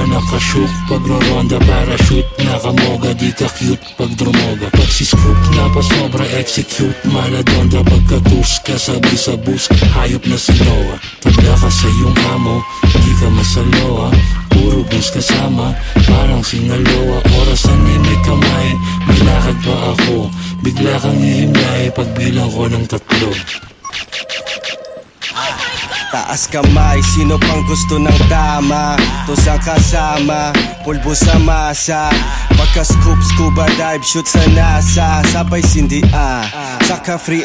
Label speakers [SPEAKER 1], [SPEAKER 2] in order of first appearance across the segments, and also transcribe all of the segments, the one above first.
[SPEAKER 1] ba nakashoot? Pagro-ronda parachute, nakamoga di ka cute pag drumoga. Pag si scoop na pa sobra execute, maladonda pagkatus kasabay sa bus, hayop na si Noah. Tabla ka sa iyong amo, di ka masaloa, puro bus kasama, parang Sinaloa. Orasan ni may kamay, may lakad pa ako, bigla kang hihimlay pagbilang ko ng 3.
[SPEAKER 2] Taas kamay, sino pang gusto ng tama? Tosang kasama, pulbo sa masa. Pagka-scoop, scuba dive, shoot sa NASA. Sabay sindi saka free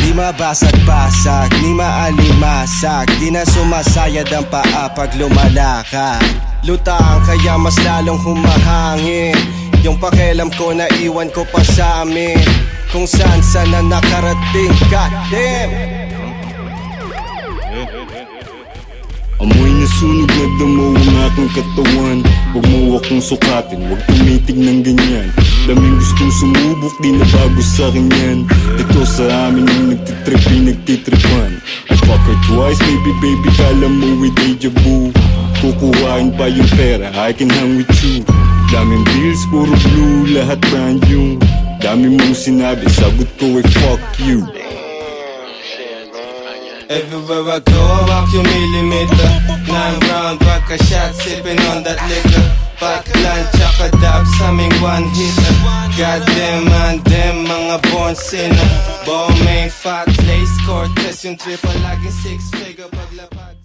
[SPEAKER 2] di mabasag-basag, di maalimasag, di na sumasayad ang paa pag lumalakad. Lutang kaya mas lalong humahangin, yung pakialam ko na iwan ko pa sa amin, kung saan na nakarating. God damn!
[SPEAKER 3] Amoy na sunog na damo ang aking katawan. Huwag mo akong sukatin, huwag tumitig ng ganyan. Daming gustong sumubok, di na bago sa'kin yan. Ito sa amin yung nagtitripan. I fuck her twice, baby, kala mo with deja vu. Kukuhain pa yung pera, I can hang with you. Daming bills, puro blue, lahat brand new. Dami mong sinabi, sagot ko ay fuck you.
[SPEAKER 4] Everywhere I go, I walk your millimeter. 9 round, vodka shot, sipping on that liquor. Backline, tsaka dab sa aming one hitter. Goddamn man, them mga born sinner. Bomb main, fat, lace, Cortez, yung triple, laging 6 figure paglapag.